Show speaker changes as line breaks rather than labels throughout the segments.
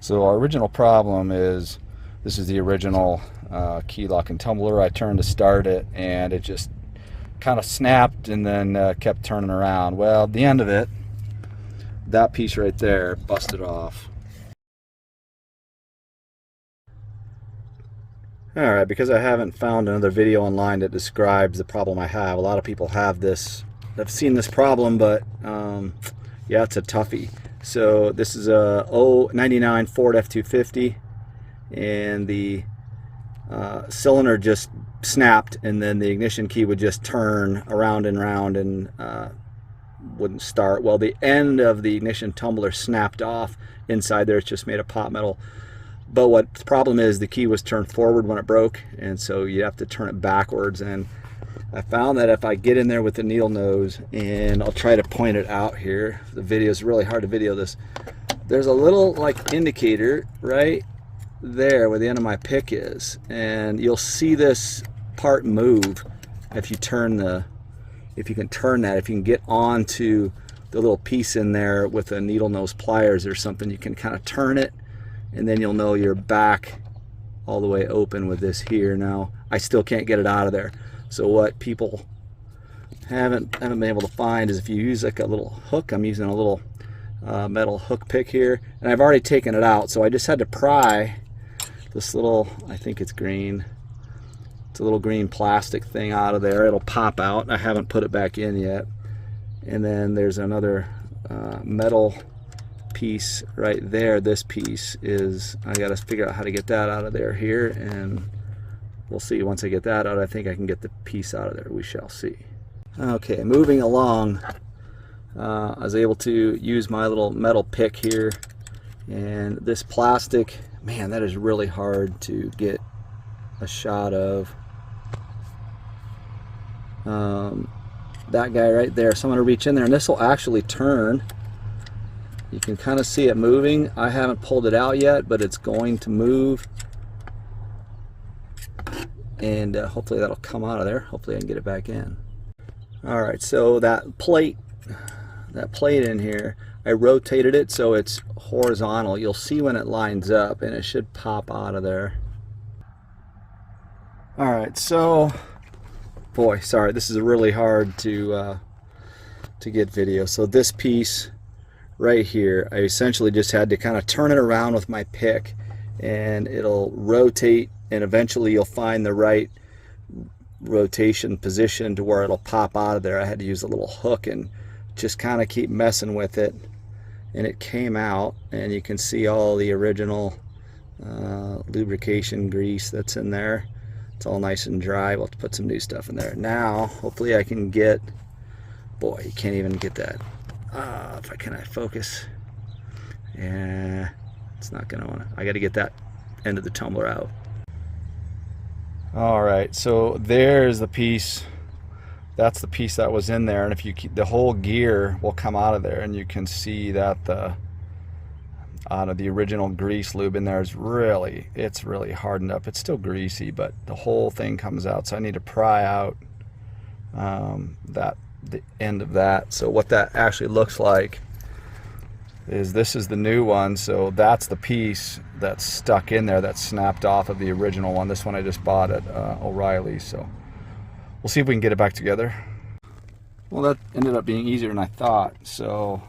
So our original problem is, this is the original key lock and tumbler. I turned to start it and it just kind of snapped and then kept turning around. Well, at the end of it, that piece right there busted off. Alright, because I haven't found another video online that describes the problem I have. A lot of people have this, I've seen this problem, but yeah, it's a toughie. So this is a 99 Ford F250, and the cylinder just snapped, and then the ignition key would just turn around and around and wouldn't start. Well, the end of the ignition tumbler snapped off. Inside there, it's just made of pot metal. But what the problem is, the key was turned forward when it broke, and so you have to turn it backwards. And I found that if I get in there with the needle nose, and I'll try to point it out here, the video is really hard to video this, there's a little like indicator right there where the end of my pick is, and you'll see this part move if you turn the, if you can turn that, if you can get onto the little piece in there with a needle nose pliers or something, you can kind of turn it, and then you'll know you're back all the way open with this here. Now I still can't get it out of there. So what people haven't been able to find is if you use like a little hook. I'm using a little metal hook pick here, and I've already taken it out, so I just had to pry this little, I think it's green, it's a little green plastic thing out of there. It'll pop out. I haven't put it back in yet. And then there's another metal piece right there. This piece is, I got to figure out how to get that out of there here, and we'll see. Once I get that out, I think I can get the piece out of there. We shall see. Okay, moving along, I was able to use my little metal pick here, and this plastic, man, that is really hard to get a shot of. That guy right there, so I'm going to reach in there, and this will actually turn. You can kind of see it moving. I haven't pulled it out yet, but it's going to move, and hopefully that'll come out of there. Hopefully I can get it back in. Alright, so that plate in here, I rotated it so it's horizontal. You'll see when it lines up, and it should pop out of there. Alright, so boy, sorry, this is really hard to get video. So this piece right here, I essentially just had to kind of turn it around with my pick, and it'll rotate, and eventually you'll find the right rotation position to where it'll pop out of there. I had to use a little hook and just kind of keep messing with it, and it came out, and you can see all the original lubrication grease that's in there. It's all nice and dry. We'll have to put some new stuff in there. Now, hopefully I can get, boy, you can't even get that. If I can, I focus. Yeah, it's not gonna wanna, I gotta get that end of the tumbler out. All right, so there's the piece. That's the piece that was in there, and if you keep, the whole gear will come out of there, and you can see that the out of the original grease lube in there is really, it's really hardened up. It's still greasy, but the whole thing comes out, so I need to pry out the end of that. So what that actually looks like is, this is the new one, so that's the piece that's stuck in there that snapped off of the original one. This one I just bought at Orielly, so we'll see if we can get it back together. Well, that ended up being easier than I thought. So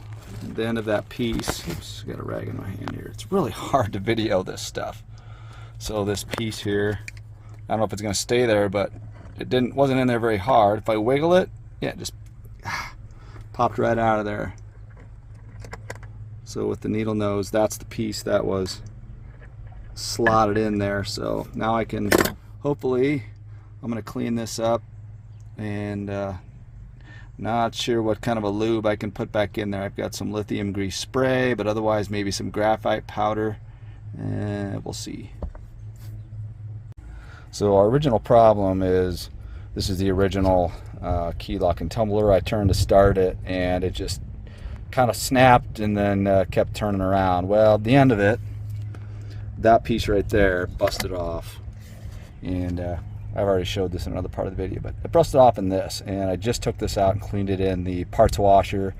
at the end of that piece, oops, got a rag in my hand here. It's really hard to video this stuff. So this piece here, I don't know if it's going to stay there, but it wasn't in there very hard. If I wiggle it, yeah, it just popped right out of there. So with the needle nose, that's the piece that was slotted in there. So now I can, hopefully, I'm going to clean this up, and not sure what kind of a lube I can put back in there. I've got some lithium grease spray, but otherwise maybe some graphite powder, and we'll see. So our original problem is, this is the original key lock and tumbler. I turned to start it, and it just kind of snapped and then kept turning around. Well, at the end of it, that piece right there busted off, and I've already showed this in another part of the video, but it busted off in this, and I just took this out and cleaned it in the parts washer,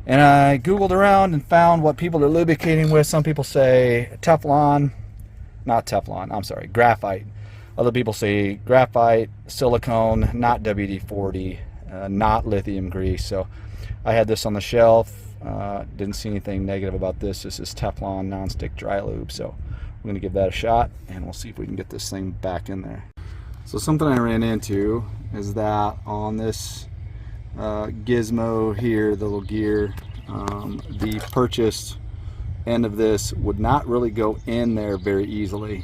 And I Googled around and found what people are lubricating with. Some people say Teflon, not Teflon, I'm sorry, graphite. Other people say graphite, silicone, not WD-40, not lithium grease. So I had this on the shelf. Didn't see anything negative about this. This is Teflon nonstick dry lube. So we're going to give that a shot, and we'll see if we can get this thing back in there. So something I ran into is that on this gizmo here, the little gear, the purchased end of this would not really go in there very easily.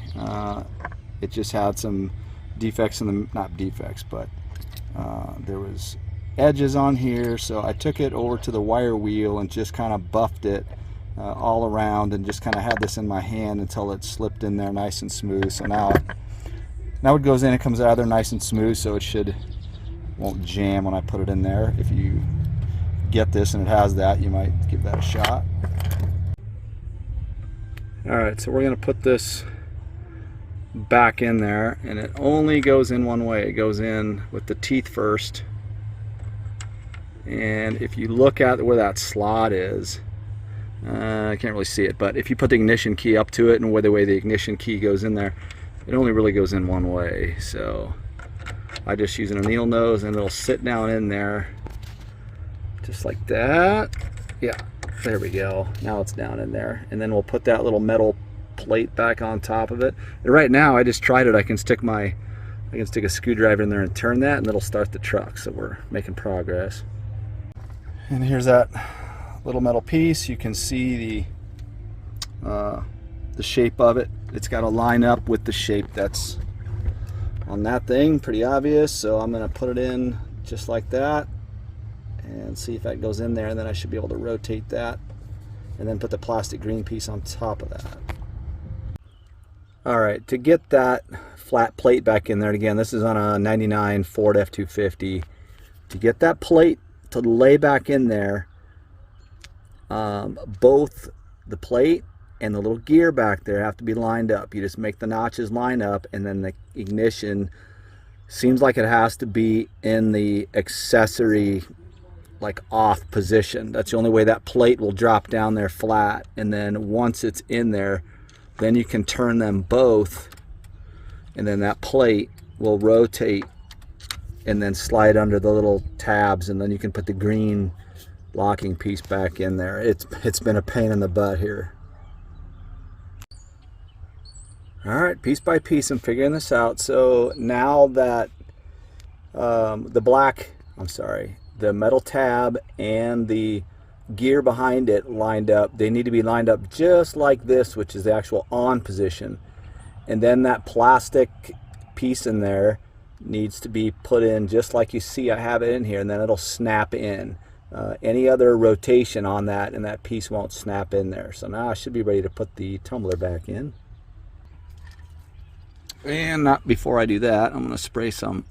It just had some defects in the, not defects, but there was edges on here. So I took it over to the wire wheel and just kind of buffed it all around, and just kind of had this in my hand until it slipped in there nice and smooth. So now it goes in, it comes out of there nice and smooth, so it won't jam when I put it in there. If you get this and it has that, you might give that a shot. Alright, so we're going to put this back in there, and it only goes in one way. It goes in with the teeth first, and if you look at where that slot is, I can't really see it, but if you put the ignition key up to it and where the way the ignition key goes in there, it only really goes in one way. So I just use a needle nose, and it'll sit down in there just like that. Yeah, there we go. Now it's down in there, and then we'll put that little metal plate back on top of it. And right now I just tried it. I can stick a screwdriver in there and turn that, and it'll start the truck. So we're making progress. And here's that little metal piece. You can see the shape of it. It's got to line up with the shape that's on that thing. Pretty obvious. So I'm going to put it in just like that and see if that goes in there, and then I should be able to rotate that and then put the plastic green piece on top of that. Alright, to get that flat plate back in there, again, this is on a 99 Ford F250. To get that plate to lay back in there, both the plate and the little gear back there have to be lined up. You just make the notches line up, and then the ignition seems like it has to be in the accessory, like off position. That's the only way that plate will drop down there flat. And then once it's in there, then you can turn them both, and then that plate will rotate and then slide under the little tabs, and then you can put the green locking piece back in there. It's been a pain in the butt here. Alright, piece by piece I'm figuring this out. So now that the metal tab and the gear behind it lined up, they need to be lined up just like this, which is the actual on position. And then that plastic piece in there needs to be put in just like you see I have it in here, and then it'll snap in. Any other rotation on that and that piece won't snap in there. So now I should be ready to put the tumbler back in. And not before I do that, I'm going to spray some.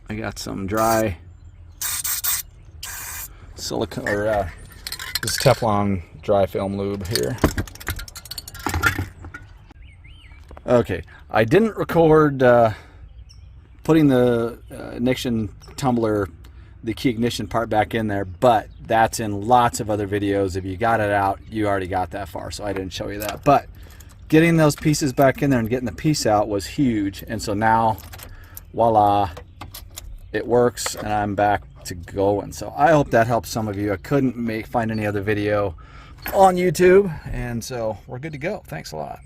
I got some dry silicone, or this Teflon dry film lube here. Okay, I didn't record putting the ignition tumbler, the key ignition part back in there, but that's in lots of other videos. If you got it out, you already got that far, so I didn't show you that. But getting those pieces back in there and getting the piece out was huge. And so now, voila, it works, and I'm back to going. So I hope that helps some of you. I couldn't find any other video on YouTube, and so we're good to go. Thanks a lot.